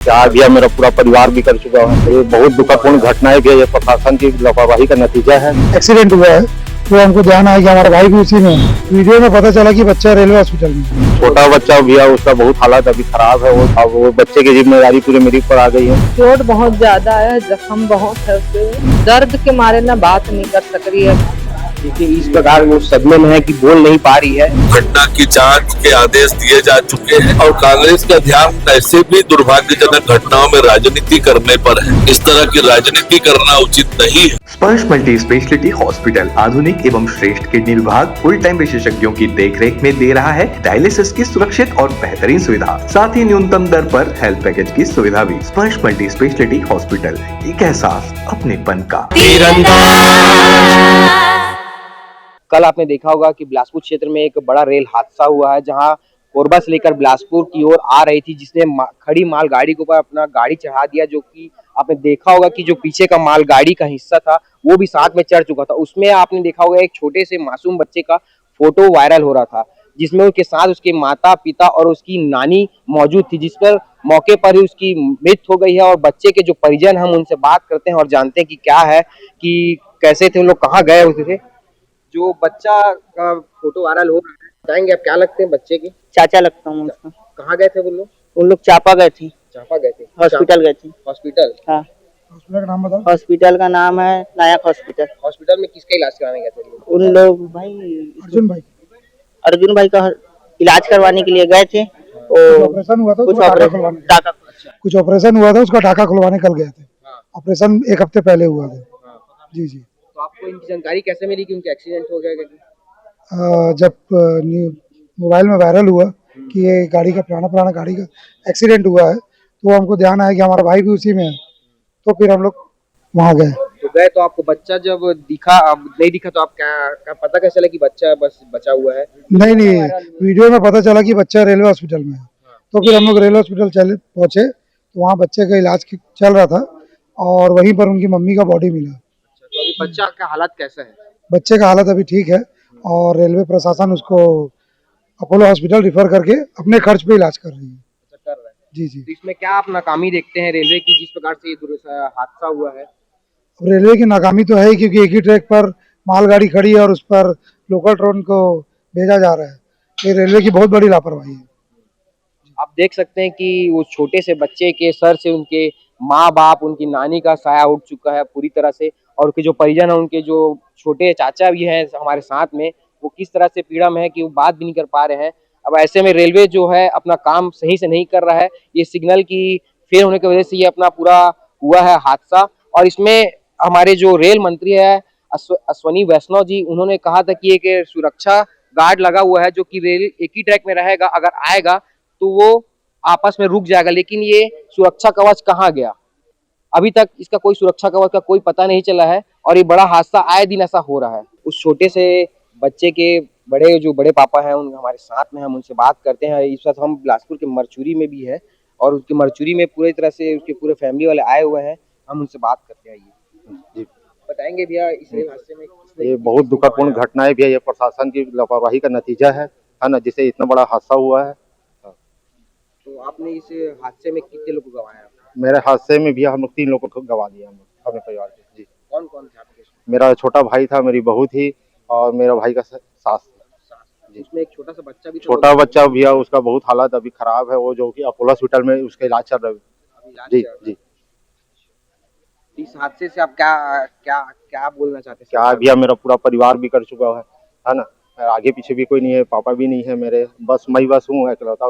क्या भैया मेरा पूरा परिवार भी कर चुका है। ये बहुत दुखपूर्ण घटना है भैया, ये प्रशासन की लापरवाही का नतीजा है। एक्सीडेंट हुआ है तो हमको ध्यान आया कि हमारा भाई भी उसी में है। वीडियो में पता चला कि बच्चा रेलवे हॉस्पिटल में। छोटा बच्चा भैया, उसका बहुत हालत अभी खराब है। अब वो बच्चे की जिम्मेदारी पूरे मेरी पर आ गई है। चोट बहुत ज्यादा है, जख्म बहुत है उसके, दर्द के मारे ना बात नहीं कर सक रही है। देखिए इस प्रकार वो सदमे में है कि बोल नहीं पा रही है। घटना की जांच के आदेश दिए जा चुके हैं और कांग्रेस का ध्यान ऐसे भी दुर्भाग्यजनक घटनाओं में राजनीति करने पर है। इस तरह की राजनीति करना उचित नहीं है। स्पर्श मल्टी स्पेशलिटी हॉस्पिटल आधुनिक एवं श्रेष्ठ किडनी विभाग फुल टाइम विशेषज्ञों की देखरेख में दे रहा है डायलिसिस की सुरक्षित और बेहतरीन सुविधा, साथ ही न्यूनतम दर पर हेल्थ पैकेज की सुविधा भी। स्पर्श मल्टी स्पेशलिटी हॉस्पिटल, एक एहसास अपनेपन का। कल आपने देखा होगा कि बिलासपुर क्षेत्र में एक बड़ा रेल हादसा हुआ है, जहां कोरबा से लेकर बिलासपुर की ओर आ रही थी, जिसने खड़ी माल गाड़ी के ऊपर अपना गाड़ी चढ़ा दिया। जो कि आपने देखा होगा कि जो पीछे का माल गाड़ी का हिस्सा था वो भी साथ में चढ़ चुका था। उसमें आपने देखा होगा एक छोटे से मासूम बच्चे का फोटो वायरल हो रहा था, जिसमें उसके साथ उसके माता पिता और उसकी नानी मौजूद थी, जिस पर मौके पर ही उसकी मृत्यु हो गई है। और बच्चे के जो परिजन, हम उनसे बात करते हैं और जानते हैं कि क्या है, कि कैसे थे उन लोग, कहाँ गए हुए थे। जो बच्चा का फोटो वायरल हो रहा है, बताएंगे आप क्या लगते हैं बच्चे के? चाचा लगता हूँ उसका। कहाँ गए थे वो लोग? उन लोग चापा गए थे, चापा गए थे, हॉस्पिटल गए थे। हॉस्पिटल? हाँ, हॉस्पिटल का नाम बताओ। हॉस्पिटल का नाम है नायक हॉस्पिटल। हॉस्पिटल में किसका इलाज कराने गए थे लोग? उन लोग भाई अर्जुन भाई का इलाज करवाने के लिए गए थे। ऑपरेशन हुआ था, कुछ टाका खुलवाने टाका कुछ ऑपरेशन हुआ था, उसका टाका खुलवाने कल गए थे। ऑपरेशन एक हफ्ते पहले हुआ था। जी जी। तो आपको इनकी जानकारी कैसे मिली कि उनका एक्सीडेंट हो गया? जब मोबाइल में वायरल हुआ कि ये गाड़ी का पुराना गाड़ी का एक्सीडेंट हुआ है, तो हमको ध्यान आया कि हमारा भाई भी उसी में है। तो फिर हम लोग वहाँ गए। तो गए तो आपको बच्चा जब दिखा, अब नहीं दिखा, तो आप क्या पता कैसे चला कि बच्चा बस बचा हुआ है? नहीं, वीडियो में पता चला कि बच्चा रेलवे हॉस्पिटल में है। तो फिर हम लोग रेलवे हॉस्पिटल पहुंचे, तो वहाँ बच्चे का इलाज चल रहा था और वहीं पर उनकी मम्मी का बॉडी मिला। तो अभी बच्चा का हालत कैसा है? बच्चे का हालत अभी ठीक है और रेलवे प्रशासन उसको अपोलो हॉस्पिटल रिफर करके अपने खर्च पे इलाज कर रही है। कर रहा है? जी जी। तो इसमें क्या आप नाकामी देखते हैं रेलवे की, जिस प्रकार से ये हादसा हुआ है? अब रेलवे की नाकामी तो है ही, क्योंकि एक ही ट्रैक पर मालगाड़ी खड़ी है और उस पर लोकल ट्रेन को भेजा जा रहा है। ये रेलवे की बहुत बड़ी लापरवाही है। आप देख सकते हैं कि वो छोटे से बच्चे के सर से उनके माँ बाप, उनकी नानी का साया उठ चुका है पूरी तरह से। और उनके जो परिजन है, उनके जो छोटे चाचा भी हैं हमारे साथ में, वो किस तरह से पीड़ा में है कि वो बात भी नहीं कर पा रहे हैं। अब ऐसे में रेलवे जो है अपना काम सही से नहीं कर रहा है। ये सिग्नल की फेल होने की वजह से ये अपना पूरा हुआ है हादसा। और इसमें हमारे जो रेल मंत्री है अश्वनी वैष्णव जी, उन्होंने कहा था कि एक सुरक्षा गार्ड लगा हुआ है, जो कि रेल एक ही ट्रैक में रहेगा, अगर आएगा तो वो आपस में रुक जाएगा। लेकिन ये सुरक्षा कवच कहाँ गया? अभी तक इसका कोई सुरक्षा कवच का कोई पता नहीं चला है और ये बड़ा हादसा आए दिन ऐसा हो रहा है। उस छोटे से बच्चे के बड़े पापा हैं, उन हमारे साथ में, हम उनसे बात करते हैं। इस वक्त हम बिलासपुर के मरचूरी में भी है और उसकी मरचूरी में पूरी तरह से उसके पूरे फैमिली वाले आए हुए हैं। हम उनसे बात करते हैं। जी, बताएंगे भैया इस हादसे में? ये बहुत दुखपूर्ण घटना है भैया, ये प्रशासन की लापरवाही का नतीजा है ना, जिससे इतना बड़ा हादसा हुआ है। तो आपने इस हादसे में कितने लोग को गंवाया? मेरे हादसे में भैया हम लोग 3 लोगों को गंवा दिया, हम लोग अपने परिवार के। जी। कौन कौन थे आपके? मेरा छोटा भाई था, मेरी बहू थी और मेरा भाई का सास। उसमें एक छोटा सा बच्चा भी था? छोटा बच्चा भैया, उसका बहुत हालत अभी खराब है, वो जो कि अपोलो हॉस्पिटल में उसका इलाज चल रहा है। जी जी। इस हादसे से आप क्या क्या क्या बोलना चाहते हैं? क्या भैया मेरा पूरा परिवार भी कर चुका है ना। आगे पीछे भी कोई नहीं है, पापा भी नहीं है मेरे, बस मैं बस हूँ इकलौता।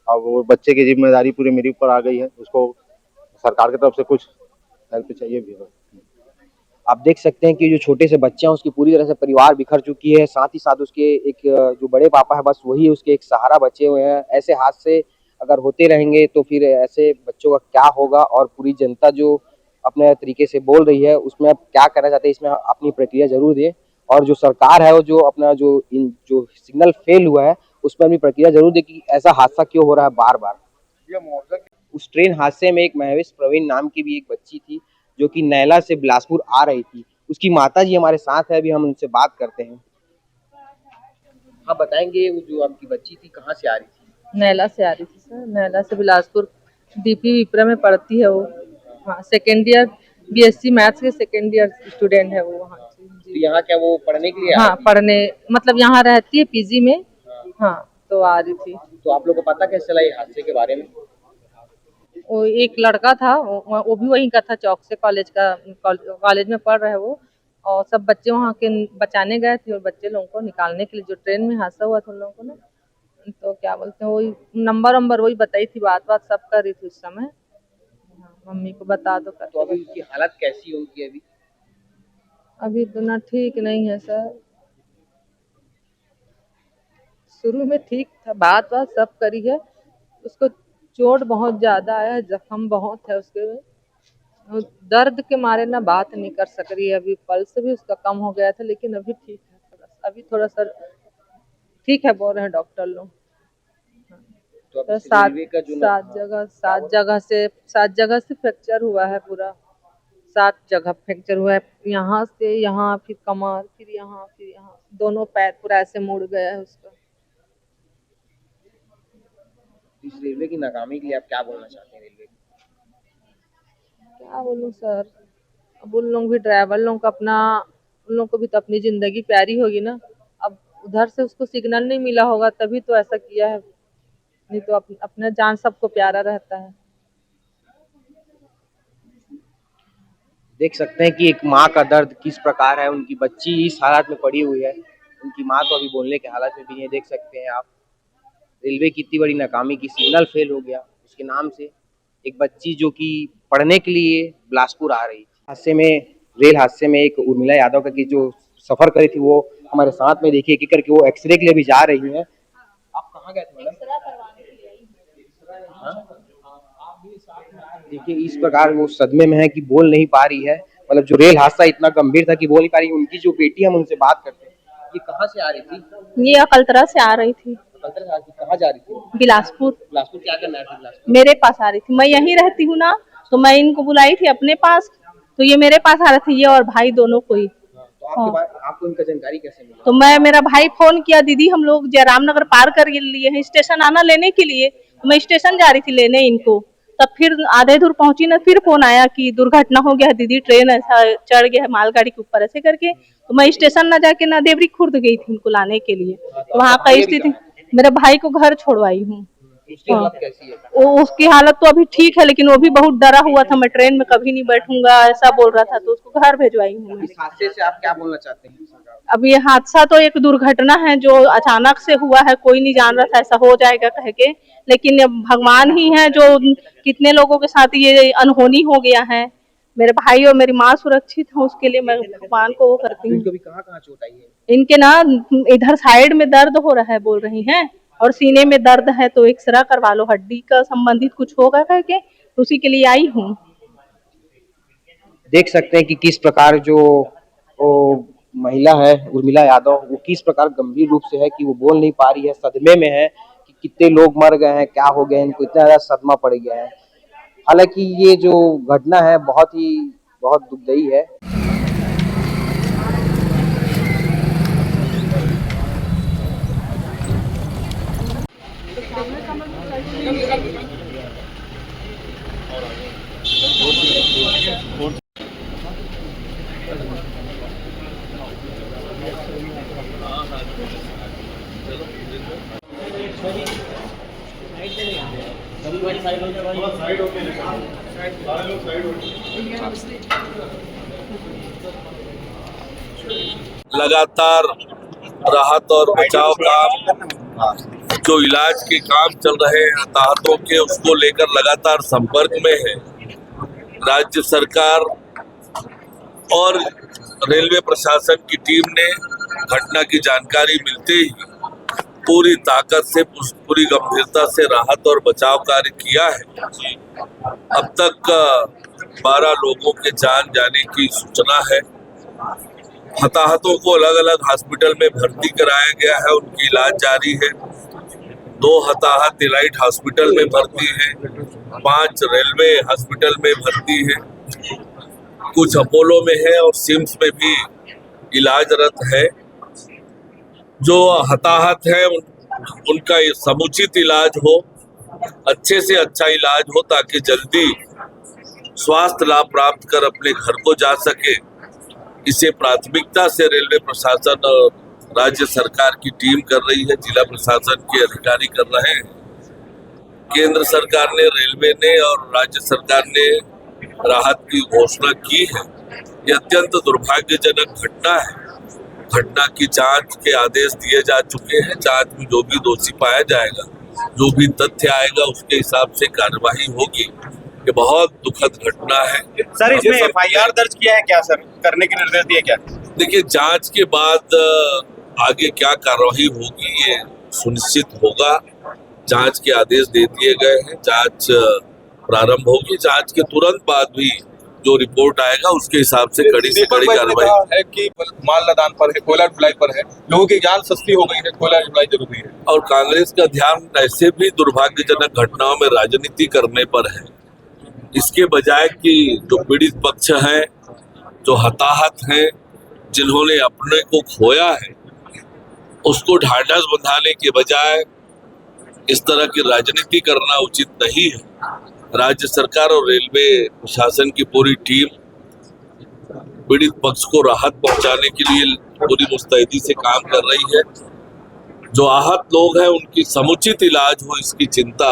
अब वो बच्चे की जिम्मेदारी पूरी मेरी ऊपर आ गई है, उसको सरकार की तरफ से कुछ हेल्प चाहिए भी। आप देख सकते हैं कि जो छोटे से बच्चे हैं, उसकी पूरी तरह से परिवार बिखर चुकी है। साथ ही साथ उसके एक जो बड़े पापा है, बस वही उसके एक सहारा बचे हुए हैं। ऐसे हादसे अगर होते रहेंगे तो फिर ऐसे बच्चों का क्या होगा? और पूरी जनता जो अपने तरीके से बोल रही है, उसमें आप क्या करना चाहते हैं, इसमें अपनी प्रतिक्रिया जरूर दें। और जो सरकार है, वो जो अपना जो सिग्नल फेल हुआ है, उसमें अपनी प्रतिक्रिया जरूर दें कि ऐसा हादसा क्यों हो रहा है बार बार। उस ट्रेन हादसे में एक महवेश प्रवीण नाम की भी एक बच्ची थी, जो कि नैला से बिलासपुर आ रही थी। उसकी माता जी हमारे साथ है, अभी हम उनसे बात करते हैं। हाँ, बताएंगे वो जो आपकी बच्ची थी कहाँ से आ रही थी? नैला से आ रही थी सर, नैला से बिलासपुर डीपी विप्रा में पढ़ती है वो। हाँ, सेकेंड ईयर बीएससी मैथ्स के सेकेंड ईयर स्टूडेंट है वो। हाँ तो जी। यहाँ क्या वो पढ़ने के लिए हाँ, आई थी? पढ़ने मतलब यहाँ रहती है पीजी में। हाँ, तो आ रही थी। तो आप लोग को पता कैसे चला ये हादसे के बारे में? वो एक लड़का था, वो भी वहीं का था, चौक से कॉलेज में पढ़ रहा है वो। और सब बच्चे वहाँ के बचाने गए थे और बच्चे लोगों को निकालने के लिए, जो ट्रेन में हादसा हुआ था उन लोगों को ना, तो क्या बोलते हैं, वही नंबर वही बताई थी, बात सब कर रही थी उस समय। हाँ, मम्मी को बता दो तो करके अभी उनकी हालत कैसी है उनकी अभी? अभी तो ना ठीक नहीं है सर। शुरू में ठीक था, बात सब करी है। उसको चोट बहुत ज्यादा आया है, जख्म बहुत है उसके में। वो दर्द के मारे ना बात नहीं कर सक रही है। अभी पल्स भी उसका कम हो गया था, लेकिन अभी ठीक है, अभी थोड़ा सा ठीक है बोल रहे हैं डॉक्टर लोग। तो तो अभी रेलवे का जो सात जगह से फ्रैक्चर हुआ है पूरा। 7 जगह फ्रैक्चर हुआ है, यहाँ से यहाँ, फिर कमर, फिर यहाँ दोनों पैर पूरा ऐसे मुड़ गया है उसका। इस रेलवे की नाकामी के लिए आप क्या बोलना चाहते हैं रेलवे को? क्या बोलूं सर, अब उन लोग भी ड्राइवर लोग का अपना, उन लोग को भी तो अपनी जिंदगी प्यारी होगी ना। अब उधर से उसको सिग्नल नहीं मिला होगा तभी तो ऐसा किया है, नहीं तो अपना जान सबको प्यारा रहता है। देख सकते हैं कि एक माँ का दर्द किस प्रकार है। उनकी बच्ची इस हालत में पड़ी हुई है, उनकी माँ तो अभी बोलने के हालत में भी नहीं है। देख सकते हैं आप रेलवे की इतनी बड़ी नाकामी की, सिग्नल फेल हो गया उसके नाम से। एक बच्ची जो कि पढ़ने के लिए बिलासपुर आ रही थी, रेल हादसे में एक उर्मिला यादव का की जो सफर करी थी, वो हमारे साथ में देखिए कि करके वो एक्सरे के लिए भी जा रही है। आप कहाँ गए थे मैडम? देखिए इस प्रकार वो सदमे में है कि बोल नहीं पा रही है। मतलब जो रेल हादसा इतना गंभीर था कि बोल नहीं पा रही। उनकी जो बेटी, हम उनसे बात करते हैं, ये कहाँ से आ रही थी? ये अकलतरा से आ रही थी। अकलतरा से आ रही थी, कहाँ जा रही थी? बिलासपुर। बिलासपुर क्या करना था बिलासपुर? मेरे पास आ रही थी, मैं यहीं रहती हूँ ना, तो मैं इनको बुलाई थी अपने पास, तो ये मेरे पास आ रहे थे, ये और भाई दोनों को ही। तो आपको इनका जानकारी कैसे मिला? तो मेरा भाई फोन किया, दीदी हम लोग जयराम नगर पार कर लिए हैं, स्टेशन आना लेने के लिए। तो मैं स्टेशन जा रही थी लेने इनको, तब फिर आधे दूर पहुंची ना, फिर फोन आया कि दुर्घटना हो गया है दीदी, ट्रेन ऐसा चढ़ गया है मालगाड़ी के ऊपर ऐसे करके। तो मैं स्टेशन ना जाके ना देवरी खुर्द गई थी उनको लाने के लिए। तो वहाँ का स्थिति, मेरे भाई को घर छोड़वाई हूँ। उसकी हालत कैसी है? वो उसकी हालत तो अभी ठीक है, लेकिन वो भी बहुत डरा हुआ था, मैं ट्रेन में कभी नहीं बैठूंगा ऐसा बोल रहा था, तो उसको घर भेजवाई हूँ। इस हादसे से आप क्या बोलना चाहते हैं? अब ये हादसा तो एक दुर्घटना है जो अचानक से हुआ है, कोई नहीं जान रहा था ऐसा हो जाएगा कह के, लेकिन भगवान ही है जो कितने लोगों के साथ ये अनहोनी हो गया है। मेरे भाई और मेरी माँ सुरक्षित है, उसके लिए मैं भगवान को वो करती हूँ। इनको भी कहाँ चोट आई है? इनके ना इधर साइड में दर्द हो रहा है बोल रही हैं, और सीने में दर्द है, तो एक्सरा करवा लो, हड्डी का संबंधित कुछ होगा कह के, तो उसी के लिए आई हूँ। देख सकते हैं कि किस प्रकार जो महिला है उर्मिला यादव, वो किस प्रकार गंभीर रूप से है कि वो बोल नहीं पा रही है, सदमे में है कि कितने लोग मर गए हैं, क्या हो गया, इनको इतना ज्यादा सदमा पड़ गया है। हालांकि ये जो घटना है बहुत दुखदाई है। लगातार राहत और बचाव काम, जो इलाज के काम चल रहे हैं हताहतों के, उसको लेकर लगातार संपर्क में है। राज्य सरकार और रेलवे प्रशासन की टीम ने घटना की जानकारी मिलते ही पूरी ताकत से, पूरी गंभीरता से राहत और बचाव कार्य किया है। अब तक 12 लोगों के जान जाने की सूचना है। हताहतों को अलग अलग हॉस्पिटल में भर्ती कराया गया है, उनकी इलाज जारी है। 2 हताहत इलाइट हॉस्पिटल में भर्ती है, 5 रेलवे हॉस्पिटल में भर्ती है, कुछ अपोलो में है और सिम्स में भी इलाजरत है। जो हताहत है उनका समुचित इलाज हो, अच्छे से अच्छा इलाज हो ताकि जल्दी स्वास्थ्य लाभ प्राप्त कर अपने घर को जा सके। इसे प्राथमिकता से रेलवे प्रशासन और राज्य सरकार की टीम कर रही है, जिला प्रशासन के अधिकारी कर रहे हैं। केंद्र सरकार ने, रेलवे ने और राज्य सरकार ने राहत की घोषणा की है। ये अत्यंत दुर्भाग्यजनक घटना है। घटना की जांच के आदेश दिए जा चुके हैं। जांच में जो भी दोषी पाया जाएगा, जो भी तथ्य आएगा, उसके हिसाब से कार्यवाही होगी। ये बहुत दुखद घटना है। सर, इसमें एफआईआर दर्ज किया है क्या सर? करने के निर्देश दिए क्या? देखिए, जांच के बाद आगे क्या कार्रवाई होगी ये सुनिश्चित होगा। जांच के आदेश दे दिए गए हैं, जांच प्रारंभ होगी। जांच के तुरंत बाद भी जो रिपोर्ट आएगा उसके हिसाब से कड़ी से कड़ी कार्रवाई है कि माल लदान पर है, कोयला ढुलाई पर है, लोगों की जान सस्ती हो गई है, कोयला ढुलाई जरूरी है। और कांग्रेस का ध्यान ऐसे भी दुर्भाग्यजनक घटनाओं में राजनीति करने पर है। इसके बजाय कि जो पीड़ित पक्ष हैं, जो हताहत हैं, जिन्होंने अपने को खोया है, उसको ढांढस बंधाने के बजाय इस तरह की राजनीति करना उचित नहीं है। राज्य सरकार और रेलवे प्रशासन की पूरी टीम पीड़ित पक्ष को राहत पहुंचाने के लिए पूरी मुस्तैदी से काम कर रही है। जो आहत लोग हैं उनकी समुचित इलाज हो, इसकी चिंता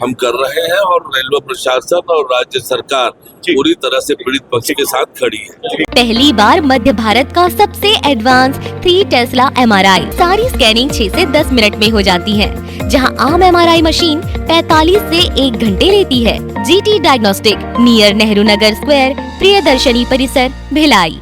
हम कर रहे हैं और रेलवे प्रशासन और राज्य सरकार पूरी तरह से पीड़ित पक्ष के साथ खड़ी है। पहली बार मध्य भारत का सबसे एडवांस 3 टेस्ला MRI। सारी स्कैनिंग 6 से 10 मिनट में हो जाती है, जहां आम MRI मशीन 45 से 1 घंटे लेती है। GT diagnostic, near Nehru Nagar square, Priyadarshini परिसर, भिलाई।